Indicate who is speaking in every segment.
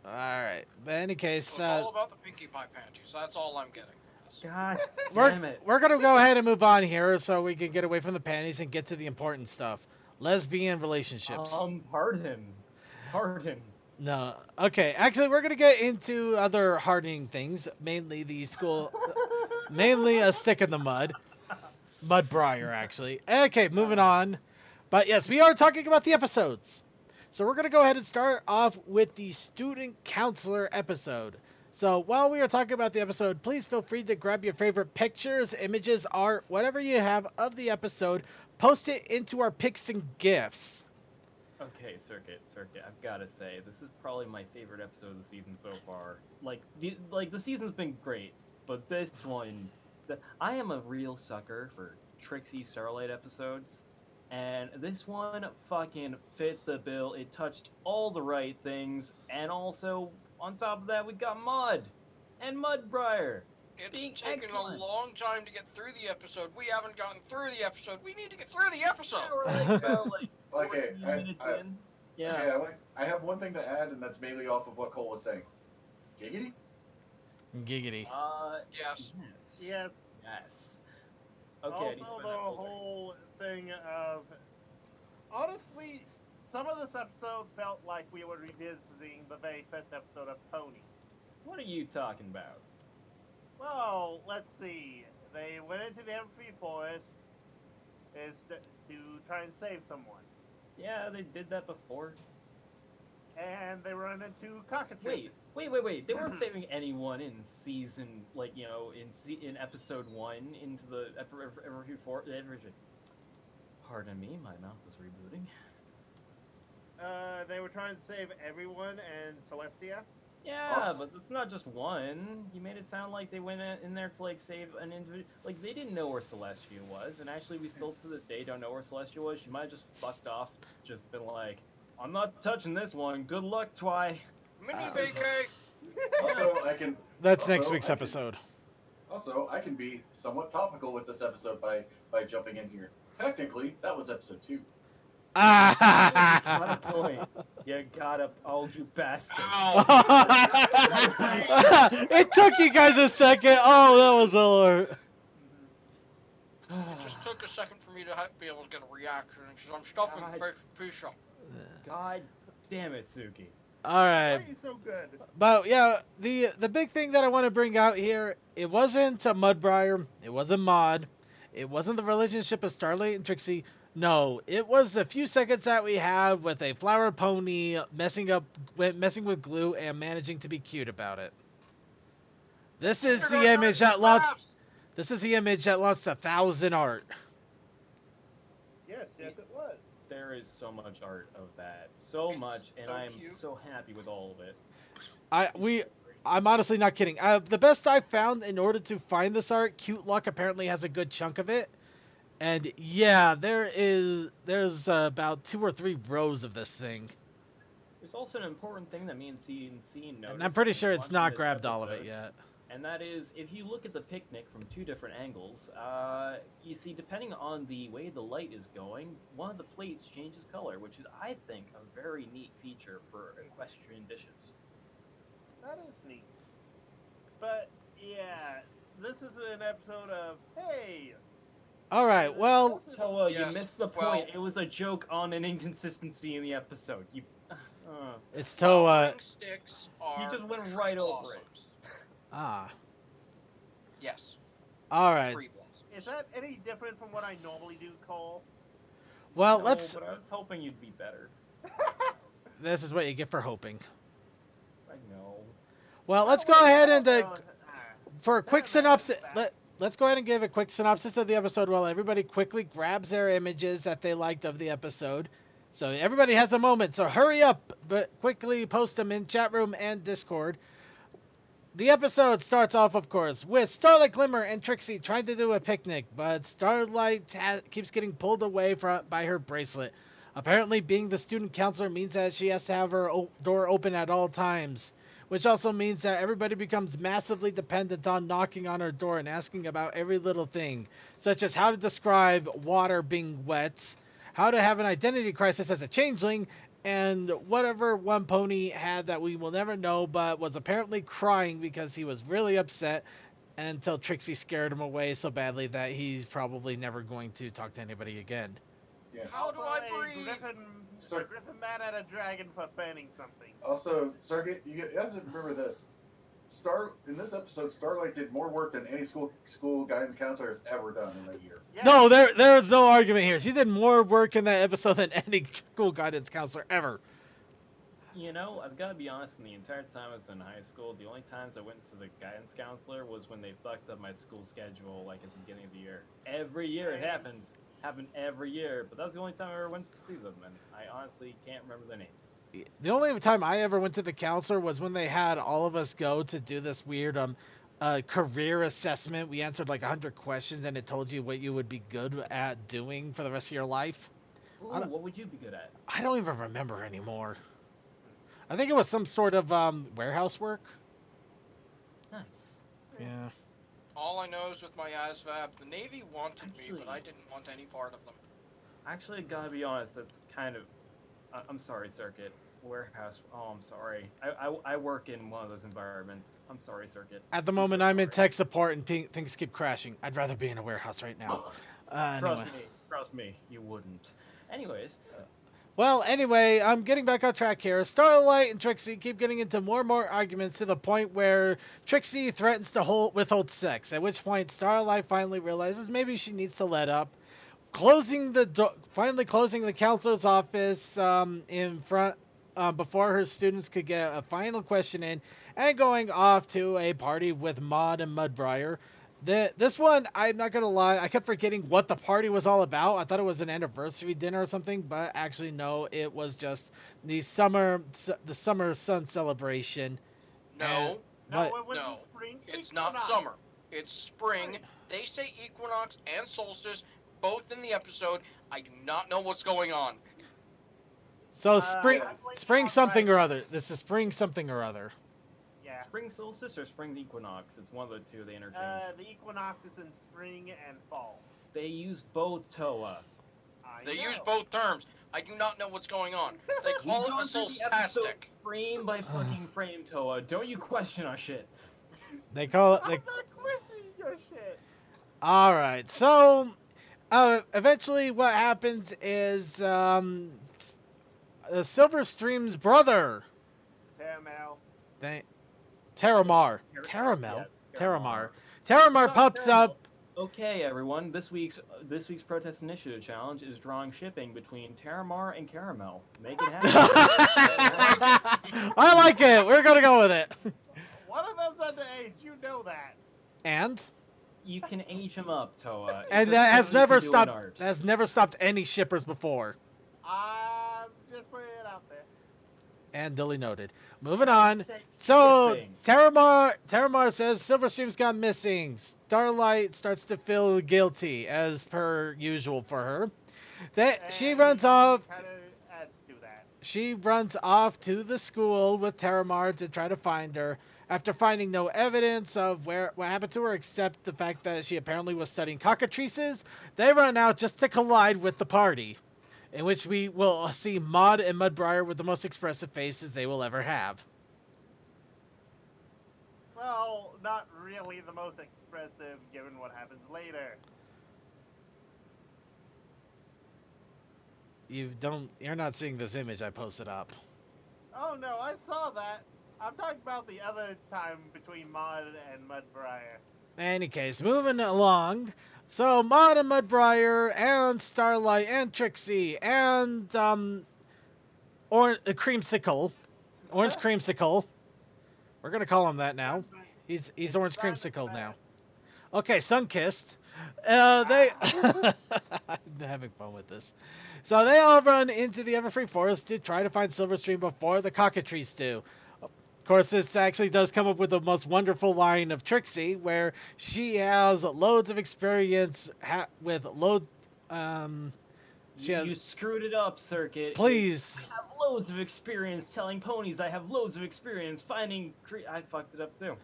Speaker 1: Alright. But in any case,
Speaker 2: So it's all about the Pinkie Pie panties. That's all I'm getting from this.
Speaker 3: God
Speaker 1: we're
Speaker 3: damn it.
Speaker 1: we're gonna go ahead and move on here so we can get away from the panties and get to the important stuff. Lesbian relationships.
Speaker 3: Pardon. Pardon.
Speaker 1: No. Okay, actually we're gonna get into other hardening things, mainly the school mainly a stick in the mud. Mud Briar, actually. Okay, moving on. But yes, we are talking about the episodes. So we're going to go ahead and start off with the student counselor episode. So while we are talking about the episode, please feel free to grab your favorite pictures, images, art, whatever you have of the episode, post it into our pics and gifs.
Speaker 3: Okay, Circuit. I've got to say, this is probably my favorite episode of the season so far. The season's been great, but this one, I am a real sucker for Trixie Starlight episodes, and this one fucking fit the bill. It touched all the right things, and also on top of that, we got Mud and Mudbriar.
Speaker 2: It's
Speaker 3: Being
Speaker 2: taken
Speaker 3: excellent.
Speaker 2: a long time to get through the episode. We haven't gotten through the episode. We need to get through the episode.
Speaker 3: Yeah, we're like about like
Speaker 4: Okay,
Speaker 3: 14 minutes in. Yeah.
Speaker 4: Okay, I have one thing to add, and that's mainly off of what Cole was saying. Giggity?
Speaker 1: Giggity.
Speaker 2: Yes.
Speaker 5: Yes.
Speaker 3: Yes. Okay.
Speaker 5: Also, the whole thing of honestly, some of this episode felt like we were revisiting the very first episode of Pony.
Speaker 3: What are you talking about?
Speaker 5: Well, let's see. They went into the Everfree Forest to try and save someone,
Speaker 3: Yeah, they did that before.
Speaker 5: and they run into cockatrices.
Speaker 3: Wait. They weren't saving anyone in season, in episode 1 into the every four. Pardon me, my mouth is rebooting.
Speaker 5: They were trying to save everyone and Celestia.
Speaker 3: Yeah, but it's not just one. You made it sound like they went in there to save an individual. Like they didn't know where Celestia was, and actually, we still to this day don't know where Celestia was. She might have just fucked off, just been like, "I'm not touching this one. Good luck, Twy."
Speaker 2: Mini vacay.
Speaker 4: Also, I can.
Speaker 1: That's
Speaker 4: also,
Speaker 1: next week's
Speaker 4: I can-
Speaker 1: episode.
Speaker 4: Also, I can be somewhat topical with this episode by jumping in here. Technically, that was episode 2.
Speaker 3: Got a point. You got. Oh, you bastard!
Speaker 1: It took you guys a second. Oh, that was alert.
Speaker 2: It just took a second for me to be able to get a reaction, because I'm stuffing
Speaker 3: God.
Speaker 2: fresh pizza.
Speaker 3: God damn it, Suki.
Speaker 1: All
Speaker 5: Why
Speaker 1: right.
Speaker 5: are you so good?
Speaker 1: But yeah, the big thing that I want to bring out here, it wasn't a Mudbriar, it wasn't Maud, it wasn't the relationship of Starlight and Trixie. No, it was the few seconds that we had with a flower pony messing with glue and managing to be cute about it. This is the image that lost. This is the image that lost 1,000 art.
Speaker 5: Yes, it was.
Speaker 3: There is so much art of that, so
Speaker 2: It's
Speaker 3: much, and
Speaker 2: so
Speaker 3: I am
Speaker 2: cute.
Speaker 3: so happy with all of it.
Speaker 1: I'm honestly not kidding. The best I found in order to find this art, Cute Luck apparently has a good chunk of it. And yeah, there's about 2 or 3 rows of this thing.
Speaker 3: There's also an important thing that me and CNC noticed.
Speaker 1: And I'm pretty
Speaker 3: when
Speaker 1: sure it's
Speaker 3: watching
Speaker 1: not
Speaker 3: this
Speaker 1: grabbed all of it
Speaker 3: episode,
Speaker 1: yet.
Speaker 3: And that is, if you look at the picnic from 2 different angles, you see, depending on the way the light is going, one of the plates changes color, which is, I think, a very neat feature for equestrian dishes.
Speaker 5: That is neat. But yeah, this is an episode of hey.
Speaker 1: All right, well,
Speaker 3: So,
Speaker 2: Yes,
Speaker 3: you missed the
Speaker 2: well-
Speaker 3: point. It was a joke on an inconsistency in the episode.
Speaker 1: it's Toa.
Speaker 2: Flowering sticks are
Speaker 3: You just went
Speaker 2: tree
Speaker 3: right over it.
Speaker 2: blossoms.
Speaker 1: Ah,
Speaker 2: Yes.
Speaker 1: all right.
Speaker 2: Tree blossoms.
Speaker 5: Is that any different from what I normally do, Cole?
Speaker 1: Well,
Speaker 3: No,
Speaker 1: let's.
Speaker 3: But I was hoping you'd be better.
Speaker 1: This is what you get for hoping.
Speaker 3: I know.
Speaker 1: Well, let's
Speaker 5: Oh,
Speaker 1: go
Speaker 5: wait,
Speaker 1: ahead
Speaker 5: no,
Speaker 1: and
Speaker 5: no,
Speaker 1: for a quick
Speaker 5: Never mind,
Speaker 1: synopsis.
Speaker 5: it's back.
Speaker 1: Let's go ahead and give a quick synopsis of the episode while everybody quickly grabs their images that they liked of the episode. So everybody has a moment, so hurry up, but quickly post them in chat room and Discord. The episode starts off, of course, with Starlight Glimmer and Trixie trying to do a picnic, but Starlight keeps getting pulled away by her bracelet. Apparently, being the student counselor means that she has to have her door open at all times, which also means that everybody becomes massively dependent on knocking on her door and asking about every little thing, such as how to describe water being wet, how to have an identity crisis as a changeling, and whatever one pony had that we will never know, but was apparently crying because he was really upset until Trixie scared him away so badly that he's probably never going to talk to anybody again.
Speaker 4: Yeah.
Speaker 2: How do
Speaker 5: Also,
Speaker 2: I
Speaker 5: a
Speaker 2: breathe?
Speaker 5: a griffin mad at a dragon for burning something.
Speaker 4: Also, Circuit, you have to remember this. In this episode, Starlight did more work than any school guidance counselor has ever done in a year.
Speaker 5: Yeah.
Speaker 1: No, there's no argument here. She did more work in that episode than any school guidance counselor ever.
Speaker 3: You know, I've got to be honest, in the entire time I was in high school, the only times I went to the guidance counselor was when they fucked up my school schedule, like at the beginning of the year. Every year it happened every year, but that was the only time I ever went to see them, and I honestly can't remember their names.
Speaker 1: The only time I ever went to the counselor was when they had all of us go to do this weird career assessment. We answered like 100 questions, and it told you what you would be good at doing for the rest of your life.
Speaker 3: Ooh, what would you be good at?
Speaker 1: I don't even remember anymore. I think it was some sort of warehouse work.
Speaker 3: Nice.
Speaker 1: Yeah.
Speaker 2: All I know is with my ASVAB, the Navy wanted me, but I didn't want any part of them.
Speaker 3: Actually, gotta be honest, that's kind of... I'm sorry, Circuit. Warehouse... Oh, I'm sorry. I work in one of those environments. I'm sorry, Circuit.
Speaker 1: At the moment, I'm in tech support and things keep crashing. I'd rather be in a warehouse right now. Anyway.
Speaker 3: Trust me, you wouldn't. Anyways...
Speaker 1: Well, anyway, I'm getting back on track here. Starlight and Trixie keep getting into more and more arguments to the point where Trixie threatens to withhold sex, at which point Starlight finally realizes maybe she needs to let up. Finally closing the counselor's office in front before her students could get a final question in, and going off to a party with Maud and Mudbriar. This one, I'm not gonna lie, I kept forgetting what the party was all about. I thought it was an anniversary dinner or something, but actually no, it was just the summer sun celebration.
Speaker 2: No.
Speaker 5: No,
Speaker 1: What?
Speaker 5: it was
Speaker 2: No.
Speaker 5: spring.
Speaker 2: It's not summer. It's spring. They say equinox and solstice, both in the episode. I do not know what's going on.
Speaker 1: So
Speaker 5: I
Speaker 1: spring
Speaker 5: believe
Speaker 1: something or
Speaker 5: right.
Speaker 1: other. This is spring something or other.
Speaker 5: Yeah.
Speaker 3: Spring solstice or spring equinox? It's one of the two they interchange.
Speaker 5: The equinox is in spring and fall.
Speaker 3: They use both, Toa.
Speaker 2: They use both terms. I do not know what's going on. They call it a solstastic.
Speaker 3: Frame by fucking frame, Toa. Don't you question our shit.
Speaker 1: They call it.
Speaker 5: I'm not questioning your shit.
Speaker 1: All right. So eventually, what happens is Silverstream's brother.
Speaker 5: Caramel.
Speaker 1: Terramar.
Speaker 3: Yes,
Speaker 1: Terramar.
Speaker 3: Terramar.
Speaker 1: Terramar
Speaker 3: It's not
Speaker 1: pops
Speaker 3: Terramar.
Speaker 1: up.
Speaker 3: Okay, everyone. This week's protest initiative challenge is drawing shipping between Terramar and Caramel. Make it happen.
Speaker 1: I like it. We're gonna go with it.
Speaker 5: One of them's underage. You know that.
Speaker 1: And
Speaker 3: You can age them up, Toa. It's
Speaker 1: and
Speaker 3: a
Speaker 1: that has
Speaker 3: thing you
Speaker 1: never
Speaker 3: can do in
Speaker 1: stopped.
Speaker 3: art.
Speaker 1: Has never stopped any shippers before.
Speaker 5: I'm just putting it out there.
Speaker 1: And duly noted. Moving on.
Speaker 3: Said
Speaker 1: So
Speaker 3: shipping.
Speaker 1: Terramar says Silverstream's gone missing. Starlight starts to feel guilty, as per usual for her. She
Speaker 5: And
Speaker 1: runs off.
Speaker 5: Kind of adds to that.
Speaker 1: She runs off to the school with Terramar to try to find her. After finding no evidence of what happened to her, except the fact that she apparently was studying cockatrices, they run out just to collide with the party, in which we will see Maud and Mudbriar with the most expressive faces they will ever have.
Speaker 5: Well, not really the most expressive given what happens later.
Speaker 1: You're not seeing this image I posted up.
Speaker 5: Oh no, I saw that. I'm talking about the other time between Maud and Mudbriar.
Speaker 1: Any case, moving along. So Maud and Mudbriar and Starlight and Trixie and Creamsicle, Orange Creamsicle. We're gonna call him that now. He's Orange Creamsicle now. Okay, Sunkissed. I'm having fun with this. So they all run into the Everfree Forest to try to find Silverstream before the cockatrices do. Of course, this actually does come up with the most wonderful line of Trixie, where she has loads of experience
Speaker 3: You screwed it up, Circuit.
Speaker 1: Please.
Speaker 3: I have loads of experience telling ponies. I have loads of experience finding... I fucked it up, too.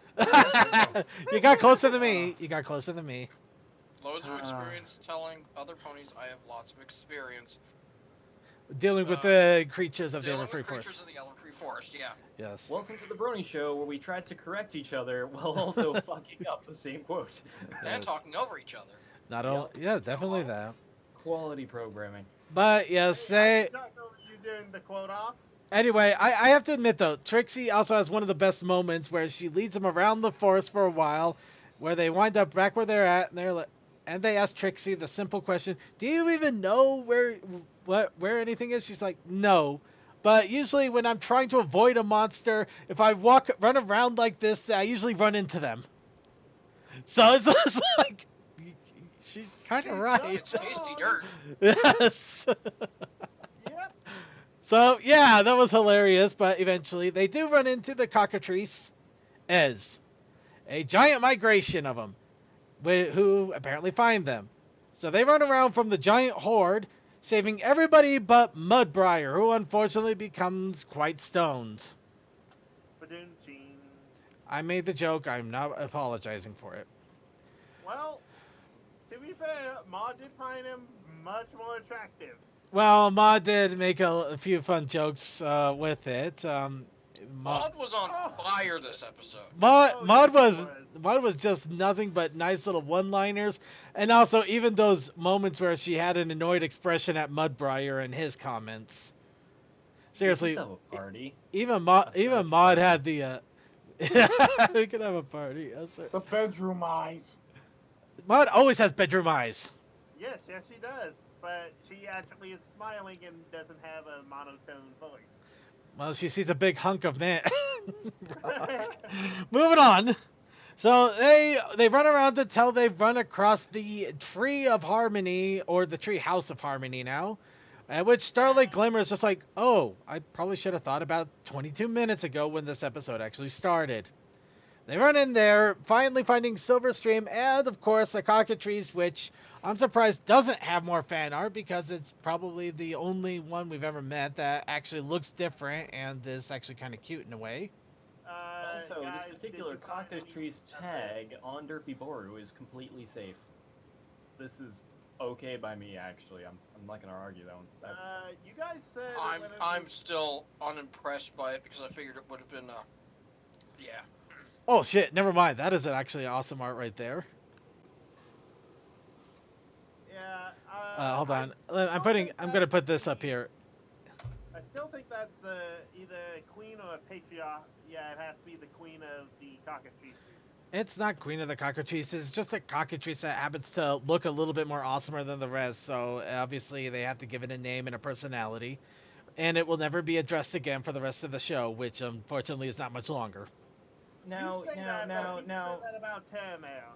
Speaker 1: You got closer than me. You got closer than me.
Speaker 2: Loads of experience telling other ponies I have lots of experience.
Speaker 1: Dealing with the creatures of the
Speaker 2: dealing
Speaker 1: Everfree
Speaker 2: with creatures
Speaker 1: Forest.
Speaker 2: of the Everfree Forest. Yeah.
Speaker 1: Yes.
Speaker 3: Welcome to the Brony Show, where we try to correct each other while also fucking up the same quote.
Speaker 2: And
Speaker 1: Yes.
Speaker 2: talking over each other.
Speaker 1: Not all. Yeah, definitely
Speaker 2: Hello?
Speaker 1: that.
Speaker 3: Quality programming.
Speaker 1: But yes,
Speaker 5: Hey, I
Speaker 1: they.
Speaker 5: did not know that you doing the quote off.
Speaker 1: Anyway, I have to admit though, Trixie also has one of the best moments where she leads them around the forest for a while, where they wind up back where they're at, and they're like, and they ask Trixie the simple question, "Do you even know where anything is?" She's like, "No." But usually when I'm trying to avoid a monster, if I run around like this, I usually run into them. So it's like, she's kind of
Speaker 5: She's
Speaker 1: right.
Speaker 2: It's tasty dirt.
Speaker 1: Yes.
Speaker 5: Yep.
Speaker 1: So, yeah, that was hilarious, but eventually they do run into the cockatrice, Ez. A giant migration of them, who apparently find them. So they run around from the giant horde, saving everybody but Mudbriar, who unfortunately becomes quite stoned.
Speaker 5: Ba-doom-ching.
Speaker 1: I made the joke, I'm not apologizing for it.
Speaker 5: Well, to be fair, Ma did find him much more attractive.
Speaker 1: Well, Ma did make a few fun jokes with it.
Speaker 2: Maud was on fire this episode.
Speaker 1: Maud
Speaker 5: yes,
Speaker 1: was just nothing but nice little one-liners, and also even those moments where she had an annoyed expression at Mudbriar and his comments. Seriously,
Speaker 3: Let's have a party.
Speaker 1: even
Speaker 3: search
Speaker 1: Maud
Speaker 3: party.
Speaker 1: had the. We could have a party. Yes, sir.
Speaker 6: The bedroom eyes.
Speaker 1: Maud always has bedroom eyes.
Speaker 5: Yes, she does. But she actually is smiling and doesn't have a monotone voice.
Speaker 1: Well, she sees a big hunk of man. Moving on. So they run around until they run across the Tree of Harmony, or the Tree House of Harmony now, at which Starlight Glimmer is just like, oh, I probably should have thought about 22 minutes ago when this episode actually started. They run in there, finally finding Silverstream and, of course, the cockatrice, which I'm surprised doesn't have more fan art because it's probably the only one we've ever met that actually looks different and is actually kind of cute in a way.
Speaker 3: Also,
Speaker 5: guys,
Speaker 3: this particular
Speaker 5: did you find any
Speaker 3: cockatrice tag on Derpy Boru is completely safe. This is okay by me, actually. I'm not gonna argue that one. That's
Speaker 5: you guys said
Speaker 2: I'm still unimpressed by it because I figured it would have been yeah.
Speaker 1: Oh shit, never mind. That is actually awesome art right there.
Speaker 5: Yeah.
Speaker 1: Hold on.
Speaker 5: I
Speaker 1: I'm gonna put this up here.
Speaker 5: I still think that's either queen or a patriarch. Yeah, it has to be the queen of the cockatrice.
Speaker 1: It's not Queen of the Cockatrice. It's just a cockatrice that happens to look a little bit more awesomer than the rest. So obviously they have to give it a name and a personality, and it will never be addressed again for the rest of the show, which unfortunately is not much longer.
Speaker 3: now.
Speaker 5: Said that about Terramare.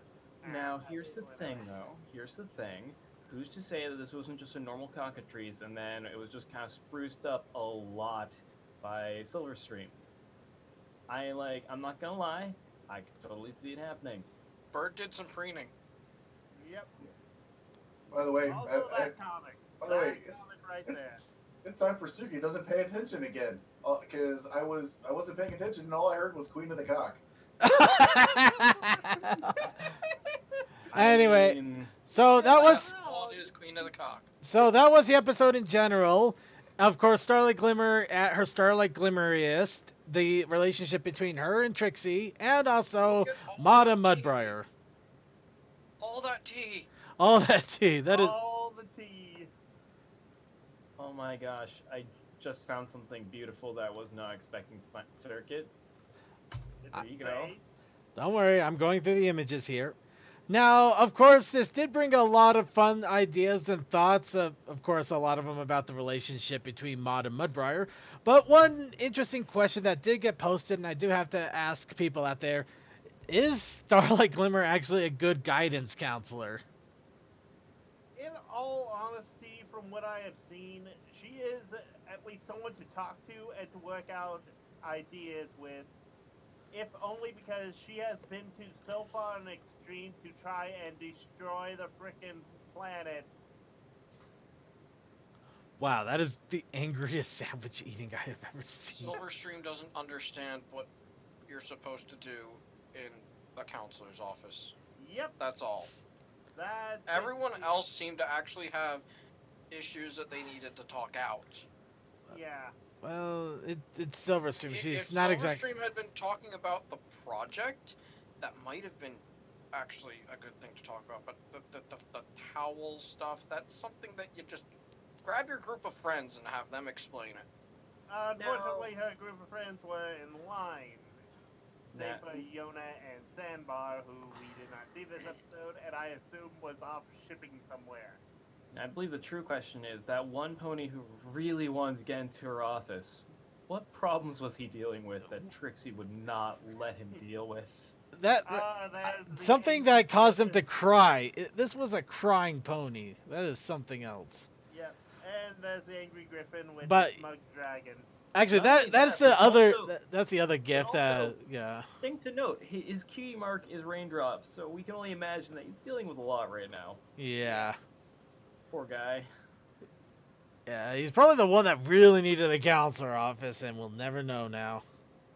Speaker 3: Now, here's the thing, though. Here's the thing. Who's to say that this wasn't just a normal cockatrice, and then it was just kind of spruced up a lot by Silverstream? I'm not gonna lie, I can totally see it happening.
Speaker 2: Bird did some preening.
Speaker 5: Yep.
Speaker 4: By the way,
Speaker 5: Also that comic.
Speaker 4: by the way,
Speaker 5: That comic right there.
Speaker 4: it's time for Suki doesn't pay attention again. Because I wasn't paying attention and all I heard was Queen of the Cock.
Speaker 1: Anyway,
Speaker 3: I mean,
Speaker 1: so that was
Speaker 2: Maud is Queen of the Cock.
Speaker 1: the episode in general. Of course, Starlight Glimmer at her Starlight Glimmeriest, the relationship between her and Trixie, and also
Speaker 2: Look at all
Speaker 1: Maud
Speaker 2: that
Speaker 1: and
Speaker 2: tea.
Speaker 1: Mudbriar.
Speaker 2: All that tea.
Speaker 1: All that tea. That is.
Speaker 5: All the tea.
Speaker 3: oh my gosh, I just found something beautiful that I was not expecting to find. Circuit. There you go.
Speaker 1: Don't worry, I'm going through the images here. Now, of course, this did bring a lot of fun ideas and thoughts, of course, a lot of them about the relationship between Maud and Mudbriar. But one interesting question that did get posted, and I do have to ask people out there, is Starlight Glimmer actually a good guidance counselor?
Speaker 5: In all honesty, from what I have seen, she is at least someone to talk to and to work out ideas with. If only because she has been to so far an extreme to try and destroy the frickin' planet.
Speaker 1: Wow, that is the angriest sandwich eating I have ever seen.
Speaker 2: Silverstream doesn't understand what you're supposed to do in a counselor's office.
Speaker 5: Yep,
Speaker 2: That's all.
Speaker 5: that's
Speaker 2: Everyone
Speaker 5: basically-
Speaker 2: else seemed to actually have issues that they needed to talk out.
Speaker 5: Yeah.
Speaker 1: Well, it's Silverstream.
Speaker 2: If
Speaker 1: She's not exactly.
Speaker 2: Silverstream had been talking about the project, that might have been actually a good thing to talk about. But the towel stuff, that's something that you just grab your group of friends and have them explain it.
Speaker 5: Unfortunately, her group of friends were in line. Same
Speaker 3: Nah.
Speaker 5: for Yona and Sandbar, who we did not see this episode, and I assume was off shipping somewhere.
Speaker 3: I believe the true question is that one pony who really wanted to get into her office. What problems was he dealing with that Trixie would not let him deal with?
Speaker 5: There's
Speaker 1: Something
Speaker 5: the
Speaker 1: that caused him to
Speaker 5: Griffin.
Speaker 1: cry. This was a crying pony. That is something else.
Speaker 5: Yep, and there's the Angry Griffin with
Speaker 1: But-
Speaker 5: the smug dragon.
Speaker 1: Actually,
Speaker 3: Not only
Speaker 1: that's
Speaker 3: that,
Speaker 1: the
Speaker 3: but
Speaker 1: other
Speaker 3: also-
Speaker 1: that's the other gift
Speaker 3: also-
Speaker 1: that yeah.
Speaker 3: Thing to note, his cutie mark is raindrops, so we can only imagine that he's dealing with a lot right now.
Speaker 1: Yeah.
Speaker 3: Poor guy.
Speaker 1: Yeah, he's probably the one that really needed a counselor office, and we'll never know now.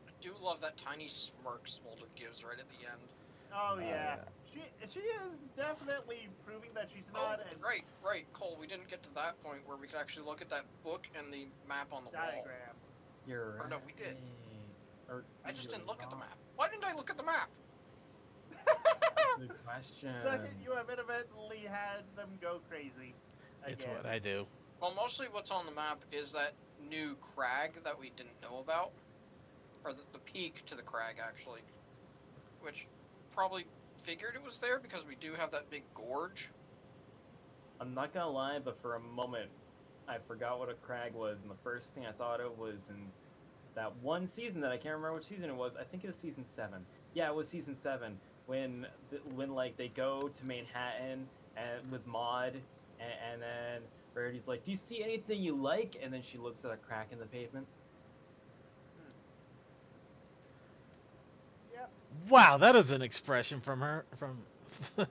Speaker 2: I do love that tiny smirk Smolder gives right at the end.
Speaker 5: Oh yeah.
Speaker 1: yeah.
Speaker 5: She is definitely proving that she's not a
Speaker 2: Right, Cole. We didn't get to that point where we could actually look at that book and the map on the wall.
Speaker 5: diagram.
Speaker 3: You're
Speaker 2: Or no, we did.
Speaker 3: Or
Speaker 2: I just
Speaker 3: you're
Speaker 2: didn't look at the
Speaker 3: wrong.
Speaker 2: map. Why didn't I look at the map?
Speaker 3: Good question.
Speaker 5: Second, you have inadvertently had them go crazy.
Speaker 1: It's
Speaker 5: Again.
Speaker 1: what I do.
Speaker 2: Well, mostly what's on the map is that new crag that we didn't know about. Or the peak to the crag, actually. Which probably figured it was there because we do have that big gorge.
Speaker 3: I'm not gonna lie, but for a moment, I forgot what a crag was, and the first thing I thought of was in that one season that I can't remember which season it was. I think it was season 7. Yeah, it was season 7 when like they go to Manhattan and with Maud, and then Rarity's like, "Do you see anything you like?" And then she looks at a crack in the pavement.
Speaker 5: Yep.
Speaker 1: Wow, that is an expression from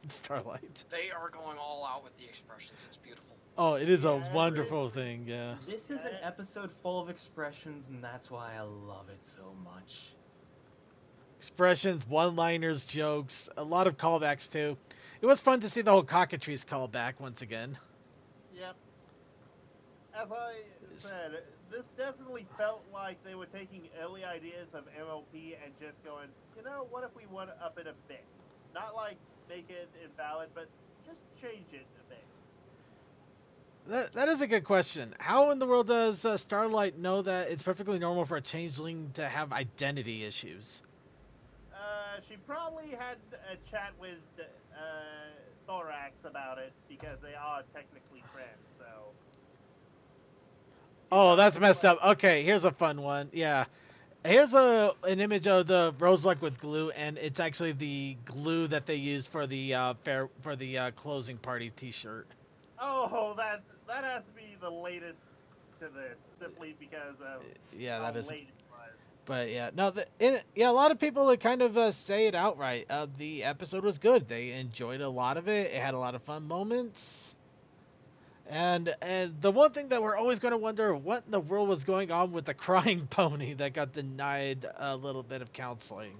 Speaker 1: Starlight.
Speaker 2: They are going all out with the expressions. It's beautiful.
Speaker 1: Oh, it is a
Speaker 5: Yeah,
Speaker 1: wonderful thing, yeah.
Speaker 3: This is an episode full of expressions, and that's why I love it so much.
Speaker 1: Expressions, one-liners, jokes, a lot of callbacks too. It was fun to see the whole cockatrice callback once again.
Speaker 5: Yep. As I said, this definitely felt like they were taking early ideas of MLP and just going, you know, what if we want to up it a bit? Not like make it invalid, but just change it a bit.
Speaker 1: That is a good question. How in the world does Starlight know that it's perfectly normal for a changeling to have identity issues?
Speaker 5: She probably had a chat with Thorax about it because they are technically friends, so.
Speaker 1: Oh, that's messed up. Okay, here's a fun one. Yeah. Here's an image of the Rose Luck with glue, and it's actually the glue that they use for the closing party T-shirt.
Speaker 5: Oh, that has to be the latest to this, simply because of
Speaker 1: Yeah,
Speaker 5: how
Speaker 1: that is.
Speaker 5: late it was.
Speaker 1: But yeah, no, a lot of people would kind of say it outright. The episode was good. They enjoyed a lot of it. It had a lot of fun moments. And the one thing that we're always going to wonder, what in the world was going on with the crying pony that got denied a little bit of counseling?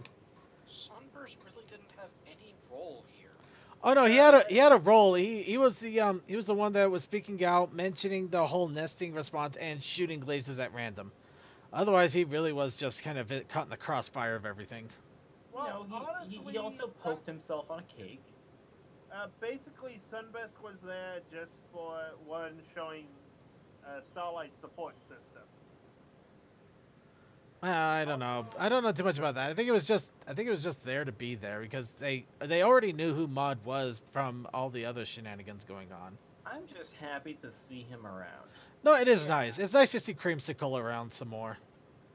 Speaker 2: Sunburst really didn't have any role here.
Speaker 1: Oh no, he had a role. He was the one that was speaking out, mentioning the whole nesting response and shooting lasers at random. Otherwise, he really was just kind of caught in the crossfire of everything.
Speaker 5: Well,
Speaker 3: You know, he
Speaker 5: honestly,
Speaker 3: also poked himself on a cake.
Speaker 5: basically, Sunburst was there just for one showing Starlight's support system.
Speaker 1: I don't know. I don't know too much about that. I think it was just there to be there because they already knew who Maud was from all the other shenanigans going on.
Speaker 3: I'm just happy to see him around.
Speaker 1: No, it is nice. It's nice to see Creamsicle around some more.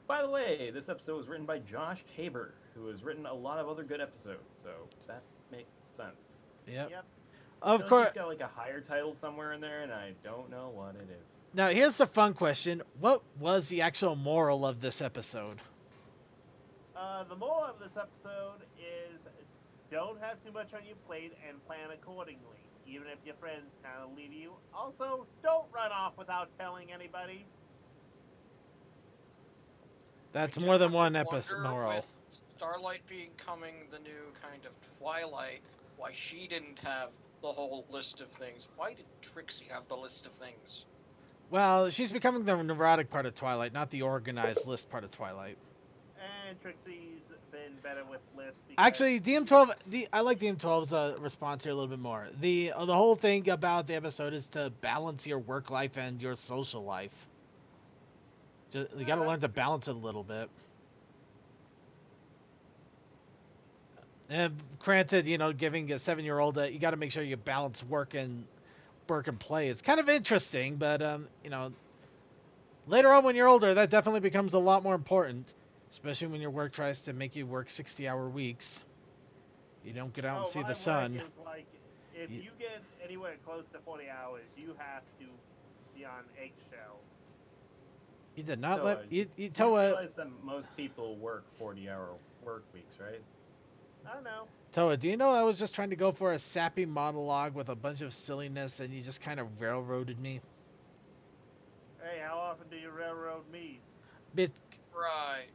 Speaker 3: By the way, this episode was written by Josh Tabor, who has written a lot of other good episodes, so that makes sense.
Speaker 1: Yep.
Speaker 5: Yep.
Speaker 1: Of
Speaker 3: I feel like
Speaker 1: course.
Speaker 3: he's got like a higher title somewhere in there, and I don't know what it is.
Speaker 1: Now here's the fun question: what was the actual moral of this episode?
Speaker 5: The moral of this episode is don't have too much on your plate and plan accordingly, even if your friends kind of leave you. Also, don't run off without telling anybody.
Speaker 1: That's
Speaker 2: I do
Speaker 1: more than
Speaker 2: have to
Speaker 1: one episode
Speaker 2: wonder,
Speaker 1: moral.
Speaker 2: With Starlight becoming the new kind of Twilight, why she didn't have the whole list of things. Why did Trixie have the list of things?
Speaker 1: Well, she's becoming the neurotic part of Twilight, not the organized list part of Twilight.
Speaker 5: And Trixie's been better with lists because
Speaker 1: Actually, DM12, I like DM12's response here a little bit more. The whole thing about the episode is to balance your work life and your social life. You got to learn to balance it a little bit. And granted, giving a 7-year-old, you got to make sure you balance work and play. It's kind of interesting, but later on when you're older, that definitely becomes a lot more important, especially when your work tries to make you work 60-hour weeks. You don't get out and see the sun.
Speaker 5: Is like, if you get anywhere close to 40 hours, you have to be on eggshells.
Speaker 1: You did not
Speaker 3: Toa,
Speaker 1: let you
Speaker 3: You
Speaker 1: Toa.
Speaker 3: realize that most people work 40-hour work weeks, right?
Speaker 5: I know.
Speaker 1: Toa, do you know I was just trying to go for a sappy monologue with a bunch of silliness, and you just kind of railroaded me?
Speaker 5: Hey, how often do you railroad me?
Speaker 1: Bit.
Speaker 2: Right.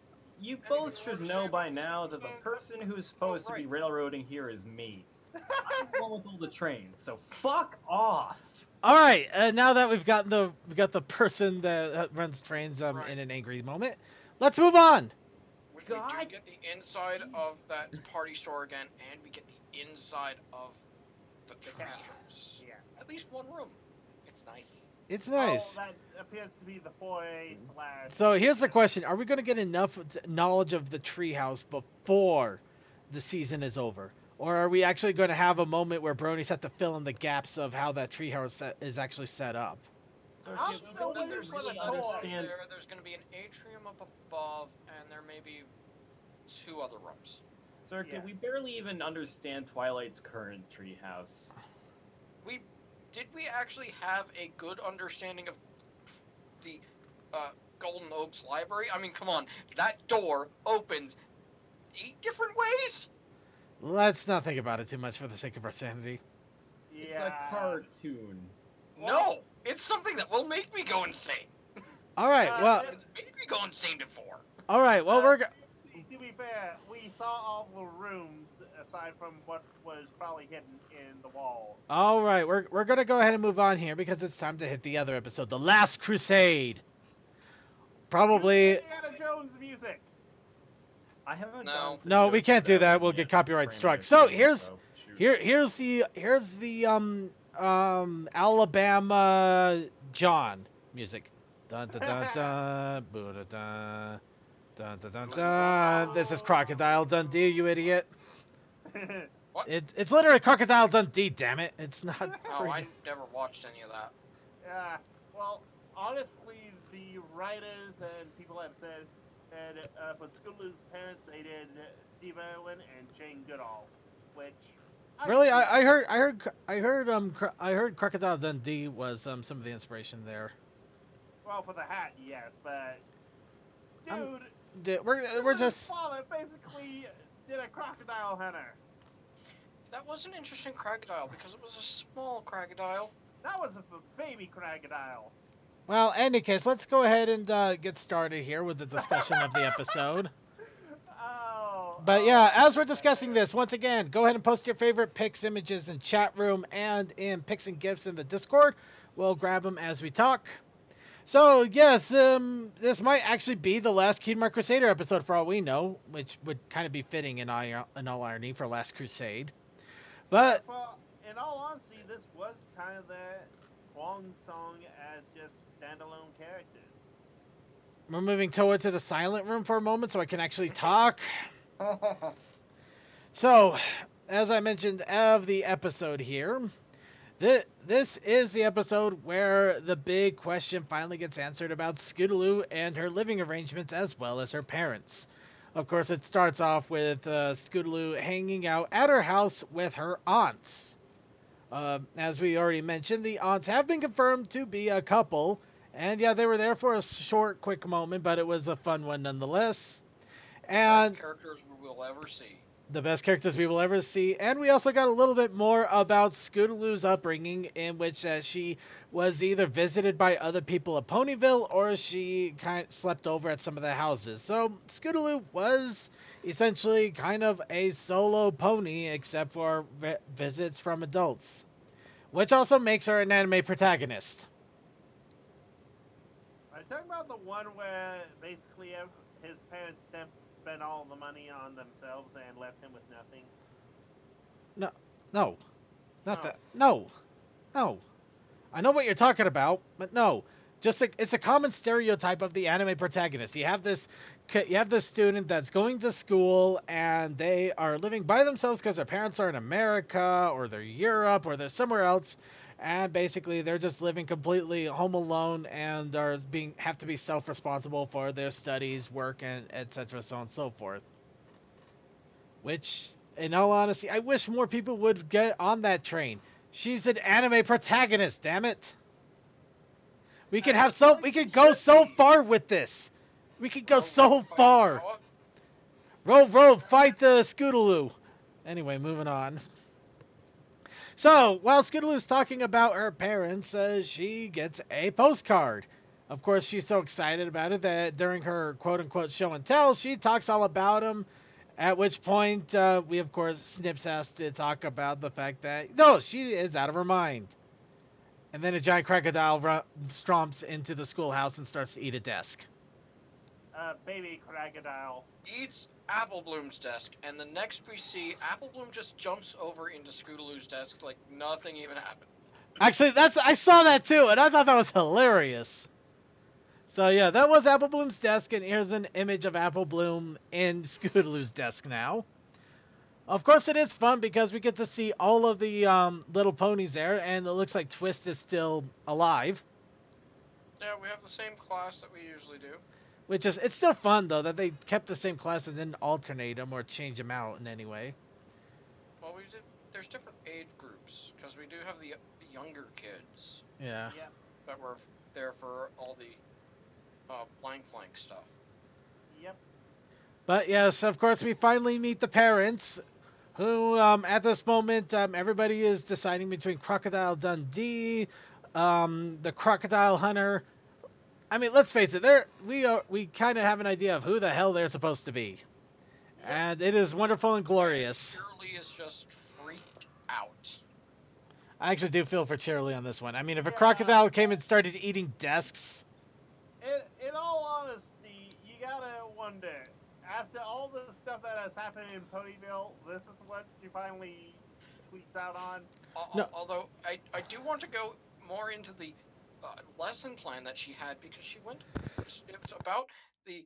Speaker 3: You
Speaker 2: Anything
Speaker 3: both
Speaker 2: you
Speaker 3: should
Speaker 2: wanna say
Speaker 3: know by
Speaker 2: about this
Speaker 3: now that the
Speaker 2: episode?
Speaker 3: person who's supposed to be
Speaker 2: right.
Speaker 3: railroading here is me. I'm the one with all the trains, so fuck off.
Speaker 1: All right, now that we've got the person that runs trains
Speaker 2: Right.
Speaker 1: in an angry moment, let's move on.
Speaker 2: We
Speaker 3: God.
Speaker 2: do get the inside of that party store again, and we get the inside of the treehouse.
Speaker 5: Yeah.
Speaker 2: At least one room. It's nice.
Speaker 1: It's nice.
Speaker 5: Oh, that appears to be the 4A /
Speaker 1: So here's the question: are we going to get enough knowledge of the treehouse before the season is over, or are we actually going to have a moment where Brony's have to fill in the gaps of how that treehouse is actually set up?
Speaker 3: So
Speaker 5: I'm
Speaker 3: if you
Speaker 5: still
Speaker 3: don't
Speaker 5: waiting
Speaker 2: There's
Speaker 5: for the
Speaker 3: really
Speaker 2: this
Speaker 5: tour.
Speaker 3: understand,
Speaker 2: there's going to be an atrium up above, and there may be 2 other rooms.
Speaker 3: Circuit,
Speaker 5: Yeah.
Speaker 3: we barely even understand Twilight's current treehouse.
Speaker 2: Did we actually have a good understanding of the Golden Oaks Library? I mean, come on, that door opens 8 different ways?
Speaker 1: Let's not think about it too much for the sake of our sanity.
Speaker 5: Yeah.
Speaker 3: It's a cartoon.
Speaker 2: No, it's something that will make me go insane.
Speaker 1: All right, well,
Speaker 2: It's made me go insane before.
Speaker 1: all right, well
Speaker 5: To be fair, we saw all the rooms aside from what was probably hidden in the walls.
Speaker 1: all right, we're gonna go ahead and move on here because it's time to hit the other episode, The Last Crusade. Probably.
Speaker 5: Indiana Jones music.
Speaker 3: I haven't.
Speaker 2: No.
Speaker 3: gone to
Speaker 1: No,
Speaker 3: Joe's
Speaker 1: we can't do
Speaker 3: Valley
Speaker 1: that. We'll
Speaker 3: yet
Speaker 1: get
Speaker 3: to
Speaker 1: copyright
Speaker 3: frame
Speaker 1: struck.
Speaker 3: this
Speaker 1: So
Speaker 3: game,
Speaker 1: here's
Speaker 3: so shoot.
Speaker 1: here's the Alabama John music. Dun dun dun dun, boo dun dun, dun dun dun dun. This is Crocodile Dundee, you idiot. It's literally Crocodile Dundee, damn it. It's not.
Speaker 2: Oh, I
Speaker 1: freaking-
Speaker 2: never watched any of that.
Speaker 5: Yeah. Well, honestly, the writers and people have said that for Scootaloo's parents, they did Steve Irwin and Jane Goodall, which.
Speaker 1: Really, I heard Crocodile Dundee was some of the inspiration there.
Speaker 5: Well, for the hat, yes, but
Speaker 1: I'm-
Speaker 5: dude,
Speaker 1: We're
Speaker 5: Scootaloo's
Speaker 1: just.
Speaker 5: father basically did a crocodile hunter.
Speaker 2: That was an interesting crocodile because it was a small crocodile.
Speaker 5: That was a baby crocodile.
Speaker 1: Well, in any case, let's go ahead and get started here with the discussion of the episode.
Speaker 5: Oh.
Speaker 1: But yeah, as we're discussing this, once again, go ahead and post your favorite pics, images in chat room and in pics and gifs in the Discord. We'll grab them as we talk. So yes, this might actually be the last Kingdom Crusader episode for all we know, which would kind of be fitting in all irony for Last Crusade. But
Speaker 5: Well, in all honesty, this was kind of the Wong song as just standalone characters.
Speaker 1: we're moving Toa to the silent room for a moment so I can actually talk. So, as I mentioned of the episode here, this is the episode where the big question finally gets answered about Scootaloo and her living arrangements as well as her parents. Of course, it starts off with Scootaloo hanging out at her house with her aunts. As we already mentioned, the aunts have been confirmed to be a couple, and yeah, they were there for a short, quick moment, but it was a fun one nonetheless. And
Speaker 2: Best characters we will ever see.
Speaker 1: the best characters we will ever see. And we also got a little bit more about Scootaloo's upbringing, in which she was either visited by other people at Ponyville or she kind of slept over at some of the houses. So Scootaloo was essentially kind of a solo pony, except for visits from adults. which also makes her an anime protagonist.
Speaker 5: Are you talking about the one where basically his parents spent all the money on themselves and left him with nothing?
Speaker 1: No, no, not
Speaker 2: No.
Speaker 1: that. No, no. I know what you're talking about, but no. It's a common stereotype of the anime protagonist. You have this student that's going to school and they are living by themselves because their parents are in America or they're Europe or they're somewhere else, and basically they're just living completely home alone and have to be self-responsible for their studies, work, and etc. so on and so forth. Which, in all honesty, I wish more people would get on that train. She's an anime protagonist, damn it. We could go so far with this. We could go
Speaker 2: Row,
Speaker 1: so
Speaker 2: row, fight
Speaker 1: far.
Speaker 2: Noah.
Speaker 1: Row, fight the Scootaloo. Anyway, moving on. So, while Scootaloo's talking about her parents, she gets a postcard. Of course, she's so excited about it that during her quote-unquote show and tell, she talks all about him. At which point, we, of course, Snips has to talk about the fact that, no, she is out of her mind. And then a giant crocodile stomps into the schoolhouse and starts to eat a desk.
Speaker 5: Baby crocodile.
Speaker 2: Eats Apple Bloom's desk, and the next we see, Apple Bloom just jumps over into Scootaloo's desk like nothing even happened.
Speaker 1: Actually, I saw that too, and I thought that was hilarious. So yeah, that was Apple Bloom's desk, and here's an image of Apple Bloom in Scootaloo's desk now. Of course, it is fun because we get to see all of the little ponies there, and it looks like Twist is still alive.
Speaker 2: Yeah, we have the same class that we usually do.
Speaker 1: It's still fun though that they kept the same class and didn't alternate them or change them out in any way.
Speaker 2: Well, there's different age groups, because we do have the younger kids
Speaker 1: Yeah.
Speaker 5: Yeah.
Speaker 2: that were there for all the blank stuff.
Speaker 5: Yep.
Speaker 1: But yes, of course, we finally meet the parents, who at this moment everybody is deciding between Crocodile Dundee, the Crocodile Hunter. I mean, let's face it, we kind of have an idea of who the hell they're supposed to be, and it is wonderful and glorious.
Speaker 2: Shirley is just freaked out.
Speaker 1: I actually do feel for Cheerilee on this one. I mean, if a
Speaker 5: Yeah.
Speaker 1: crocodile came and started eating desks,
Speaker 5: In all honesty, you gotta wonder. After all the stuff that has happened in Ponyville, this is what she finally tweets out on.
Speaker 1: No.
Speaker 2: Although I do want to go more into the lesson plan that she had, because she went. It was about the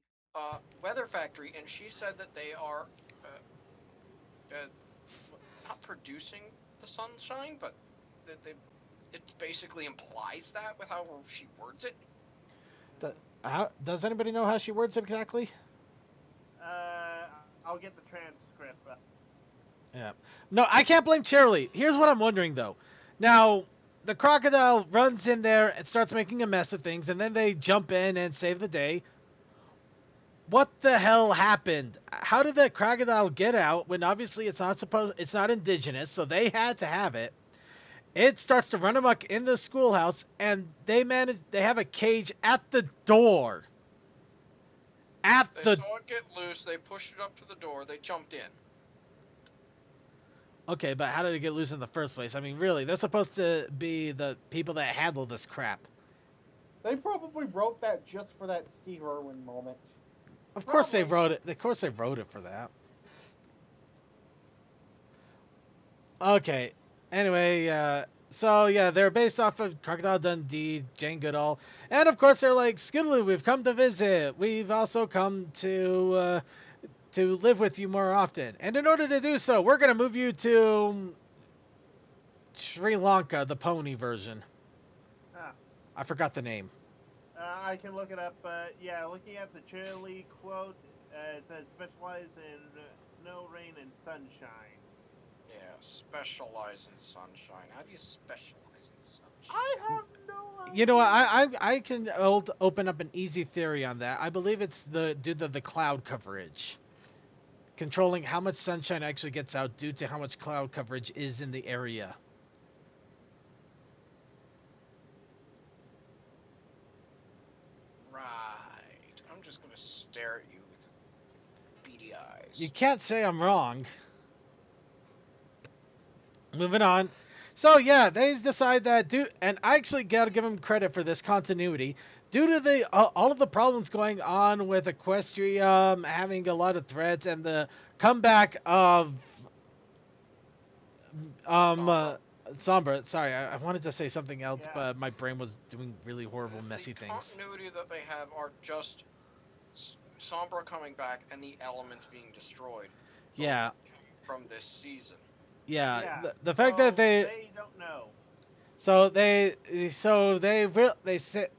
Speaker 2: weather factory, and she said that they are not producing the sunshine, but that it basically implies that with how she words it.
Speaker 1: does anybody know how she words it exactly?
Speaker 5: I'll get the transcript.
Speaker 1: Yeah. No, I can't blame Cheerilee. Here's what I'm wondering, though. Now, the crocodile runs in there and starts making a mess of things, and then they jump in and save the day. What the hell happened? How did that crocodile get out when obviously it's not indigenous, so they had to have it? It starts to run amok in the schoolhouse, and they have a cage at the door.
Speaker 2: They saw it get loose. They pushed it up to the door. They jumped in.
Speaker 1: Okay, but how did it get loose in the first place? I mean, really, they're supposed to be the people that handle this crap.
Speaker 6: They probably wrote that just for that Steve Irwin moment.
Speaker 1: Of course they wrote it. Of course they wrote it for that. Okay. Anyway, so yeah, they're based off of Crocodile Dundee, Jane Goodall, and of course they're like, Scootaloo, we've come to visit. We've also come to live with you more often. And in order to do so, we're gonna move you to Sri Lanka, the pony version.
Speaker 5: Ah.
Speaker 1: I forgot the name.
Speaker 5: I can look it up, but yeah, looking at the Cheerilee quote, it says specialize in snow, rain, and sunshine.
Speaker 2: Yeah, specialize in sunshine. How do you specialize in sunshine?
Speaker 5: I have no idea.
Speaker 1: You know what? I can open up an easy theory on that. I believe it's due to the cloud coverage. Controlling how much sunshine actually gets out due to how much cloud coverage is in the area.
Speaker 2: Right. I'm just gonna stare at you with beady eyes.
Speaker 1: You can't say I'm wrong. Moving on. So yeah, they decide that and I actually gotta give them credit for this continuity. Due to the all of the problems going on with Equestrium having a lot of threats and the comeback of
Speaker 2: Sombra.
Speaker 1: Sombra. Sorry, I wanted to say something else,
Speaker 5: Yeah.
Speaker 1: but my brain was doing really horrible, messy
Speaker 2: The
Speaker 1: things.
Speaker 2: continuity that they have are just Sombra coming back and the elements being destroyed. both
Speaker 1: Yeah,
Speaker 2: From this season.
Speaker 1: yeah.
Speaker 5: Yeah.
Speaker 1: The fact that
Speaker 5: so they don't know.
Speaker 1: they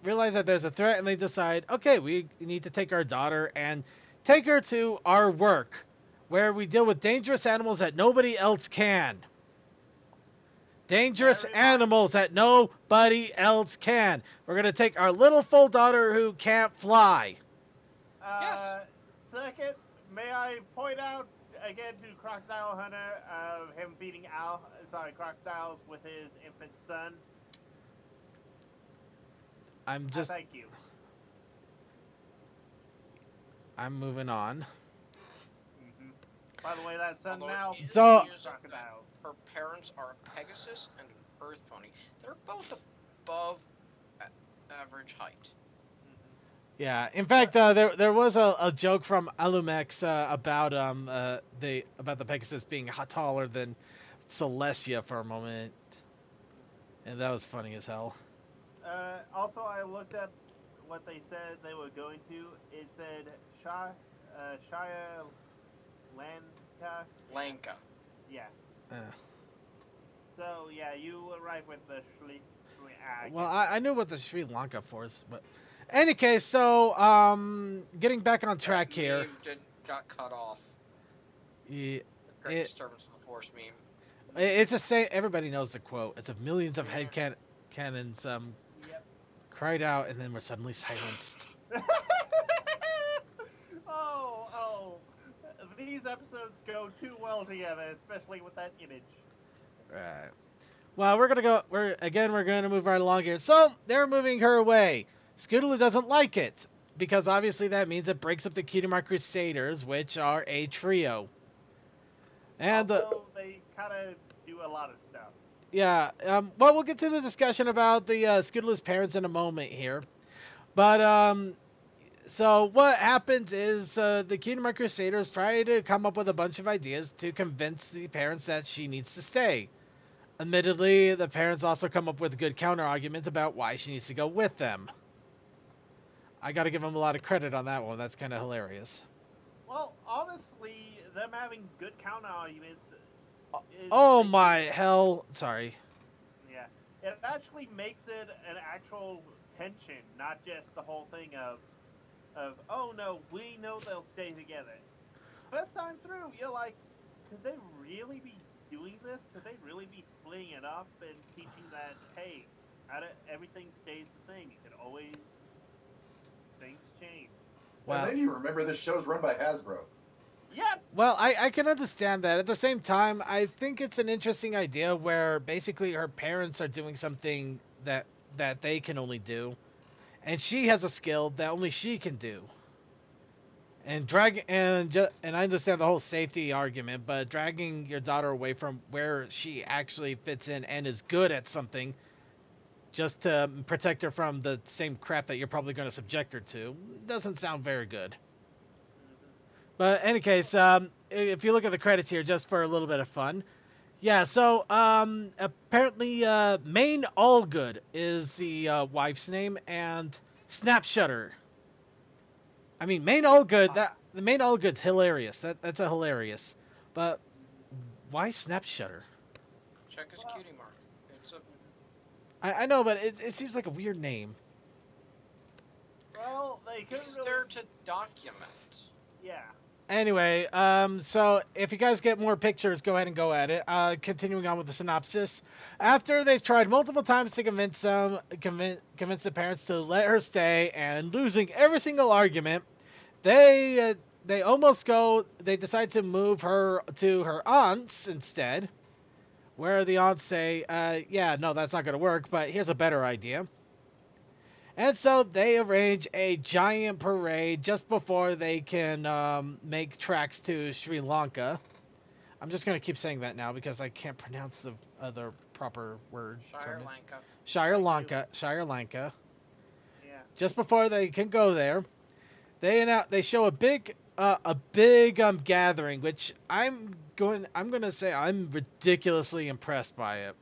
Speaker 1: realize that there's a threat and they decide, okay, we need to take our daughter and take her to our work, where we deal with dangerous animals that nobody else can. Dangerous
Speaker 5: That
Speaker 1: animals that nobody else can. We're gonna take our little full daughter who can't fly.
Speaker 2: Yes.
Speaker 5: Second, may I point out again to Crocodile Hunter of him beating crocodiles with his infant son.
Speaker 1: I'm just,
Speaker 5: Thank you.
Speaker 1: I'm moving on.
Speaker 5: hmm By the way, that son
Speaker 2: Although
Speaker 5: now
Speaker 2: it is
Speaker 1: So-
Speaker 2: amusing that
Speaker 5: crocodiles.
Speaker 2: her parents are a Pegasus and an Earth Pony. They're both above average height.
Speaker 1: Yeah. In fact, there was a joke from Alumex about the Pegasus being taller than Celestia for a moment, and that was funny as hell.
Speaker 5: Also, I looked up what they said they were going to. It said Shia Lanka.
Speaker 2: Lanka.
Speaker 5: Yeah.
Speaker 1: Uh,
Speaker 5: So yeah, you were right with the
Speaker 1: well, I knew what the Sri Lanka force, but any case, so getting back on track
Speaker 2: That
Speaker 1: here.
Speaker 2: meme got cut off.
Speaker 1: Yeah,
Speaker 2: The Great
Speaker 1: It-
Speaker 2: Disturbance of the Force meme.
Speaker 1: it's the same. Everybody knows the quote. It's of millions of head
Speaker 2: Yeah.
Speaker 1: cannons
Speaker 5: Yep.
Speaker 1: cried out and then were suddenly silenced.
Speaker 5: oh, these episodes go too well together, especially with that image.
Speaker 1: Right. Well, we're gonna move right along here. So they're moving her away. Scootaloo doesn't like it because obviously that means it breaks up the Cutie Mark Crusaders, which are a trio. And
Speaker 5: also, they kind of do a lot of stuff.
Speaker 1: yeah, well, we'll get to the discussion about the Scootaloo's parents in a moment here. But so what happens is the Cutie Mark Crusaders try to come up with a bunch of ideas to convince the parents that she needs to stay. Admittedly, the parents also come up with good counter arguments about why she needs to go with them. I gotta give them a lot of credit on that one. That's kind of hilarious.
Speaker 5: Well, honestly, them having good counter arguments.
Speaker 1: Oh my hell! Sorry.
Speaker 5: Yeah, it actually makes it an actual tension, not just the whole thing of oh no, we know they'll stay together. First time through, you're like, could they really be doing this? Could they really be splitting it up and teaching that, hey, everything stays the same. You can always things change.
Speaker 1: Wow.
Speaker 4: And then you remember this show's run by Hasbro.
Speaker 5: Yep.
Speaker 1: Well, I can understand that. At the same time, I think it's an interesting idea where basically her parents are doing something that they can only do, and she has a skill that only she can do. And I understand the whole safety argument, but dragging your daughter away from where she actually fits in and is good at something just to protect her from the same crap that you're probably going to subject her to doesn't sound very good. But in any case, if you look at the credits here, just for a little bit of fun, yeah. So apparently, Maine Allgood is the wife's name, and Snapshutter. I mean, Maine Allgood. The Maine Allgood's hilarious. That's a hilarious. But why Snapshutter?
Speaker 2: Check his cutie mark. It's a.
Speaker 1: I know, but it seems like a weird name.
Speaker 5: Well, they couldn't
Speaker 2: He's
Speaker 5: really.
Speaker 2: there to document.
Speaker 5: Yeah.
Speaker 1: Anyway, so if you guys get more pictures, go ahead and go at it. Continuing on with the synopsis. After they've tried multiple times to convince the parents to let her stay, and losing every single argument, they decide to move her to her aunt's instead, where the aunts say, yeah, no, that's not going to work, but here's a better idea. And so they arrange a giant parade just before they can make tracks to Sri Lanka. I'm just gonna keep saying that now because I can't pronounce the other proper word.
Speaker 2: Shire Lanka.
Speaker 1: Shire
Speaker 5: Thank
Speaker 1: Lanka. Shire Lanka.
Speaker 5: Yeah.
Speaker 1: Just before they can go there, they show a big gathering, which I'm gonna say I'm ridiculously impressed by it.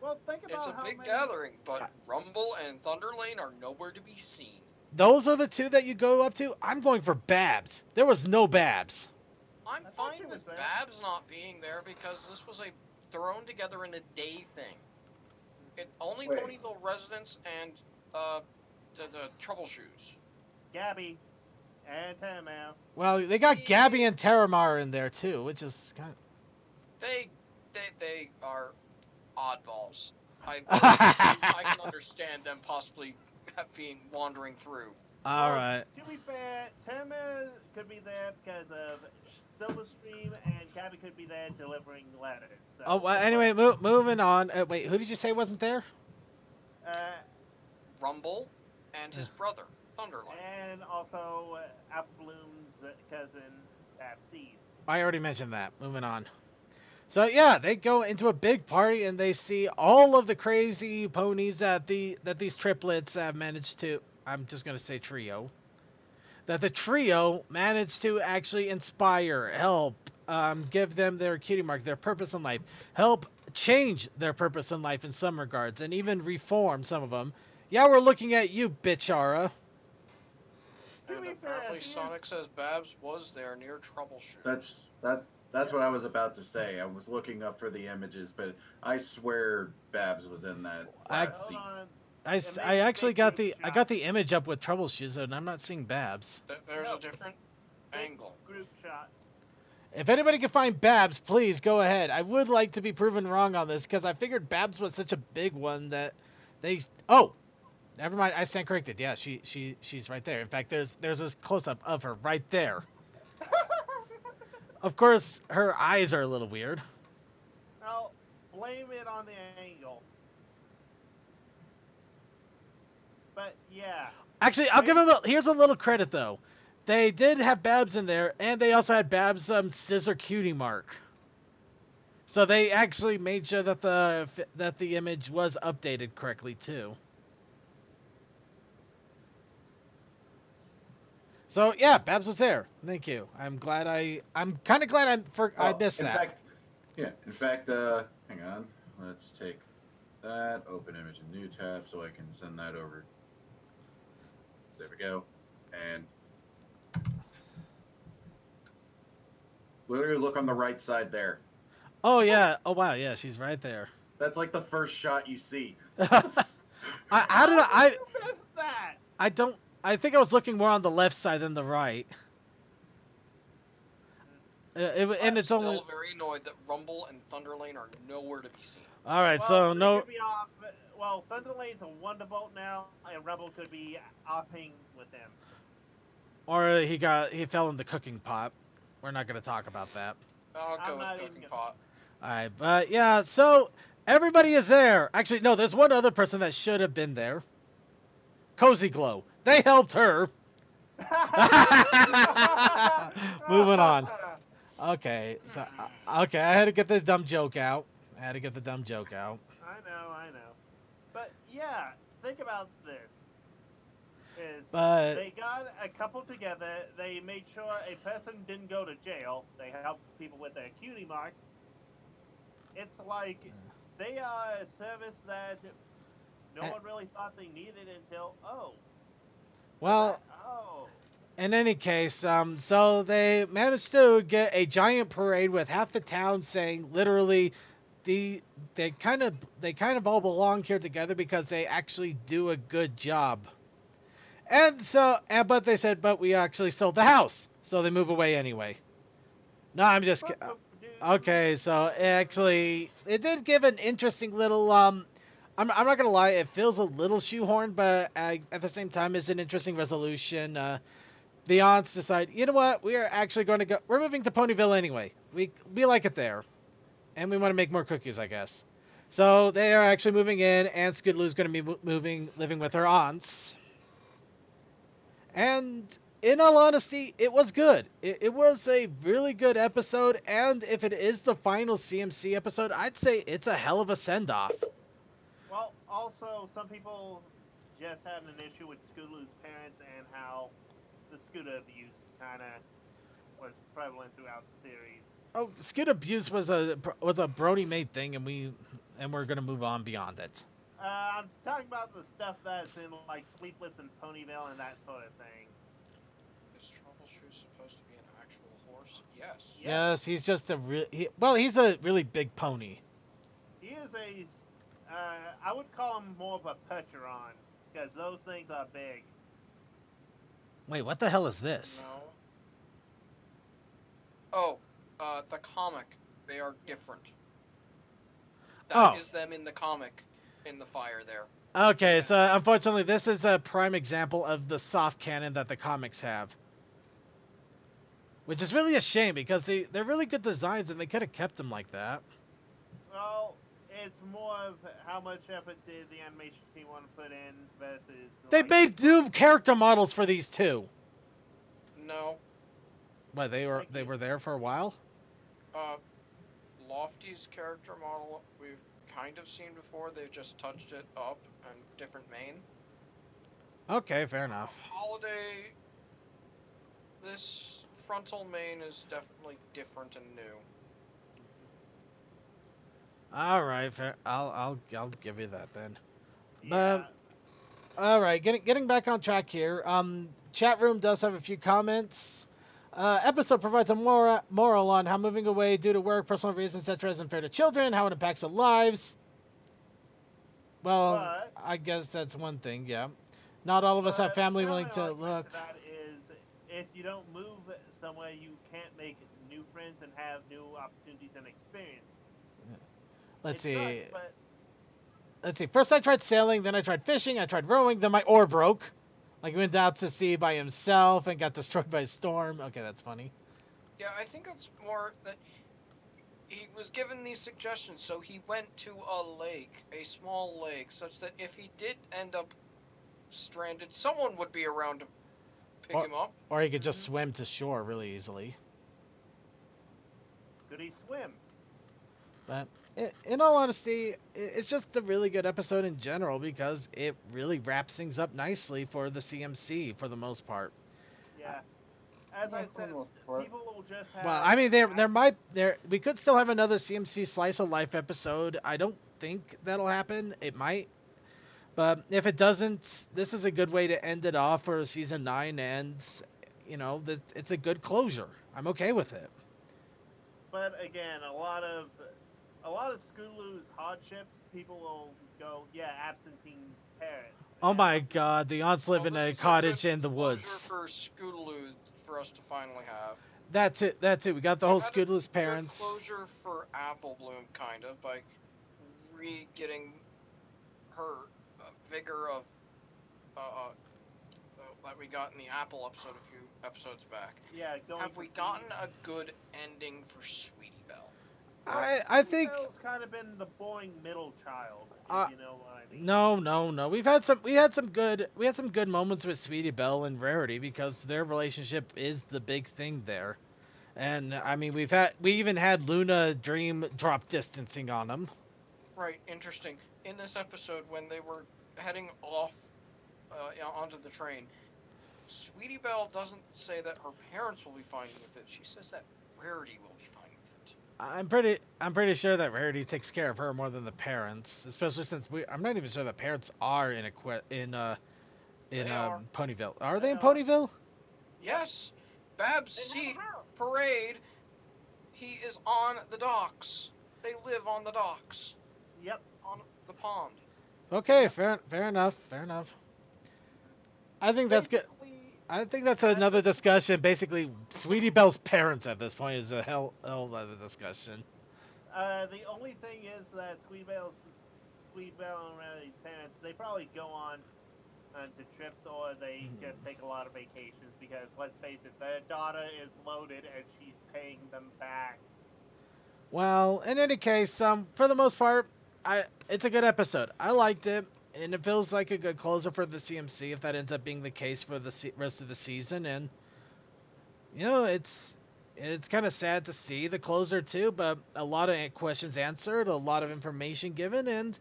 Speaker 5: Well, think about
Speaker 2: It's a
Speaker 5: how
Speaker 2: big
Speaker 5: many.
Speaker 2: gathering, but Rumble and Thunder Lane are nowhere to be seen.
Speaker 1: Those are the two that you go up to. I'm going for Babs. There was no Babs.
Speaker 2: I'm
Speaker 5: I thought she
Speaker 2: fine
Speaker 5: was
Speaker 2: with
Speaker 5: there.
Speaker 2: Babs not being there because this was a thrown together in a day thing. Only
Speaker 4: Wait.
Speaker 2: Ponyville residents and the troubleshooters.
Speaker 5: Gabby and Tamao.
Speaker 1: Well, they got Gabby and Terramar in there too, which is kind
Speaker 2: They are oddballs. I
Speaker 1: of...
Speaker 2: can understand them possibly being wandering through.
Speaker 1: All
Speaker 5: Well,
Speaker 1: right.
Speaker 5: To be fair, Tamao could be there because of Silverstream, and Gabby could be there delivering letters. So,
Speaker 1: Oh, well, anyway, moving on. Wait, who did you say wasn't there?
Speaker 2: Rumble and his brother, Thunderlight.
Speaker 5: And also Apple Bloom's cousin, Seed.
Speaker 1: I already mentioned that. Moving on. So yeah, they go into a big party and they see all of the crazy ponies that these triplets have managed to. I'm just gonna say trio. That the trio managed to actually inspire, help, give them their cutie mark, their purpose in life, help change their purpose in life in some regards, and even reform some of them. Yeah, we're looking at you, Bichara.
Speaker 2: And apparently Sonic says Babs was there near Troubleshoot.
Speaker 4: That's what I was about to say. I was looking up for the images, but I swear Babs was in that last scene.
Speaker 1: I actually got the image up with Troubleshoes, and I'm not seeing Babs.
Speaker 2: There's a different angle.
Speaker 5: Group shot.
Speaker 1: If anybody can find Babs, please go ahead. I would like to be proven wrong on this because I figured Babs was such a big one that they. Oh, never mind. I stand corrected. Yeah, she's right there. In fact, there's a close up of her right there. Of course, her eyes are a little weird.
Speaker 5: Well, blame it on the angle. But yeah.
Speaker 1: Actually, I'll give them here's a little credit though. They did have Babs in there, and they also had Babs' scissor cutie mark. So they actually made sure that the image was updated correctly too. So yeah, Babs was there. Thank you. I'm kind of glad I missed that.
Speaker 4: In fact, hang on. Let's take that, open image in new tab so I can send that over. There we go. And literally look on the right side there.
Speaker 1: Oh yeah. Oh wow. Yeah, she's right there.
Speaker 4: That's like the first shot you see.
Speaker 1: How did I?
Speaker 5: You missed that.
Speaker 1: I think I was looking more on the left side than the right.
Speaker 2: I'm
Speaker 1: it's
Speaker 2: still
Speaker 1: only.
Speaker 2: very annoyed that Rumble and Thunder Lane are nowhere to be seen.
Speaker 1: All right,
Speaker 5: Well,
Speaker 1: so
Speaker 5: it
Speaker 1: no.
Speaker 5: could be off, well, Thunder Lane's a Wonderbolt now, and Rebel could be offing with him.
Speaker 1: Or he fell in the cooking pot. We're not going to talk about that.
Speaker 2: I'll
Speaker 5: I'm
Speaker 2: go
Speaker 5: not
Speaker 2: with
Speaker 5: even
Speaker 2: Cooking
Speaker 5: gonna-
Speaker 2: Pot.
Speaker 1: All right, but yeah, so everybody is there. Actually, no, there's one other person that should have been there. Cozy Glow. They helped her. Moving on. Okay, so I had to get this dumb joke out.
Speaker 5: I know. But yeah, think about this.
Speaker 1: But
Speaker 5: They got a couple together. They made sure a person didn't go to jail. They helped people with their cutie marks. It's like they are a service that no one really thought they needed until
Speaker 1: well,
Speaker 5: oh.
Speaker 1: in any case, so they managed to get a giant parade with half the town saying literally, they kind of all belong here together because they actually do a good job. And so, but they said, but we actually sold the house, so they move away anyway. No, I'm just kidding. Okay, so actually, it did give an interesting little I'm not gonna lie, it feels a little shoehorned, but at the same time, it's an interesting resolution. The aunts decide, you know what, we are actually going to go. We're moving to Ponyville anyway. We like it there, and we want to make more cookies, I guess. So they are actually moving in, and Skidloo's going to be living with her aunts. And in all honesty, it was good. It was a really good episode, and if it is the final CMC episode, I'd say it's a hell of a send-off.
Speaker 5: Well, also, some people just had an issue with Scootaloo's parents and how the Scooter abuse kind of was prevalent throughout the series.
Speaker 1: Oh, scoot abuse was a Brony made thing, and we're gonna move on beyond it.
Speaker 5: I'm talking about the stuff that's in like Sleepless and Ponyville and that sort of thing.
Speaker 2: Is Troubleshoe supposed to be an actual horse? Yes.
Speaker 5: Yeah.
Speaker 1: Yes, he's just he's a really big pony.
Speaker 5: He is I would call him more of a Percheron, because those things are big.
Speaker 1: Wait, what the hell is this?
Speaker 2: No. Oh, the comic. They are different. That is them in the comic, in the fire there.
Speaker 1: Okay, so unfortunately, this is a prime example of the soft canon that the comics have. Which is really a shame, because they're really good designs, and they could have kept them like that.
Speaker 5: Well, it's more of how much effort did the animation team want to put in versus...
Speaker 1: They made new character models for these two.
Speaker 2: No.
Speaker 1: What, they were there for a while?
Speaker 2: Lofty's character model we've kind of seen before. They've just touched it up and different mane.
Speaker 1: Okay, fair enough.
Speaker 2: Holiday, this frontal mane is definitely different and new.
Speaker 1: All right, fair. I'll give you that then.
Speaker 5: Yeah.
Speaker 1: All right, getting back on track here. Chat room does have a few comments. Episode provides a moral on how moving away due to work, personal reasons, etc. isn't fair to children, how it impacts their lives. Well,
Speaker 5: But-
Speaker 1: I guess that's one thing, yeah. Not all of us have family willing to
Speaker 5: argument
Speaker 1: look.
Speaker 5: that is, if you don't move somewhere, you can't make new friends and have new opportunities and experience.
Speaker 1: Let's
Speaker 5: It
Speaker 1: see.
Speaker 5: sucks, but
Speaker 1: Let's see. First I tried sailing, then I tried fishing, I tried rowing, then my oar broke. Like, he went out to sea by himself and got destroyed by a storm. Okay, that's funny.
Speaker 2: Yeah, I think it's more that he was given these suggestions, so he went to a lake, a small lake, such that if he did end up stranded, someone would be around to pick him up.
Speaker 1: Or he could just swim to shore really easily.
Speaker 5: could he swim?
Speaker 1: But in all honesty, it's just a really good episode in general because it really wraps things up nicely for the CMC for the most part.
Speaker 5: Yeah. As
Speaker 6: Yeah,
Speaker 5: I
Speaker 6: for the
Speaker 5: said,
Speaker 6: most part.
Speaker 5: people will just have...
Speaker 1: Well, I mean, we could still have another CMC Slice of Life episode. I don't think that'll happen. It might. But if it doesn't, this is a good way to end it off for season 9, and, you know, it's a good closure. I'm okay with it.
Speaker 5: But again, a lot of Scootaloo's hardships, people will go, yeah, absentee parents.
Speaker 1: Oh my god, the aunts live in
Speaker 2: Well,
Speaker 1: a
Speaker 2: this is
Speaker 1: cottage
Speaker 2: good
Speaker 1: in the
Speaker 2: closure
Speaker 1: woods.
Speaker 2: for Scootaloo for us to finally have.
Speaker 1: That's it. We got the whole
Speaker 2: We had a
Speaker 1: Scootaloo's parents.
Speaker 2: Good closure for Apple Bloom, kind of, by getting her vigor of that we got in the Apple episode a few episodes back.
Speaker 5: Yeah, going
Speaker 2: Have
Speaker 5: for
Speaker 2: we
Speaker 5: Sweetie
Speaker 2: gotten
Speaker 5: Belle.
Speaker 2: a good ending for Sweetie Belle?
Speaker 1: I think
Speaker 5: Belle's kind of been the boring middle child, if you know what I mean.
Speaker 1: no. We had some good moments with Sweetie Belle and Rarity because their relationship is the big thing there. And I mean, we even had Luna Dream drop distancing on them.
Speaker 2: Right, interesting. In this episode, when they were heading off onto the train, Sweetie Belle doesn't say that her parents will be fine with it. She says that Rarity will be fine with it.
Speaker 1: I'm pretty sure that Rarity takes care of her more than the parents, especially since I'm not even sure the parents are in
Speaker 2: They are.
Speaker 1: Ponyville. Are they in
Speaker 5: They are.
Speaker 1: Ponyville?
Speaker 2: Yes, Bab's seat parade. He is on the docks. They live on the docks,
Speaker 5: Yep.
Speaker 2: on the pond.
Speaker 1: Okay, fair enough. I think that's good.
Speaker 5: Basically,
Speaker 1: I think that's another discussion. Basically, Sweetie Belle's parents at this point is a hell of a discussion.
Speaker 5: The only thing is that Sweet Belle and Rarity's parents, they probably go on to trips or they just take a lot of vacations because, let's face it, their daughter is loaded and she's paying them back.
Speaker 1: Well, in any case, for the most part, it's a good episode. I liked it. and it feels like a good closer for the CMC if that ends up being the case for the rest of the season. And it's kind of sad to see the closer too, but a lot of questions answered, a lot of information given, and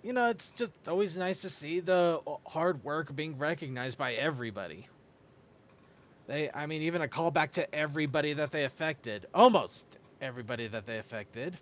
Speaker 1: it's just always nice to see the hard work being recognized by everybody. Even a callback to everybody that they affected, almost everybody that they affected.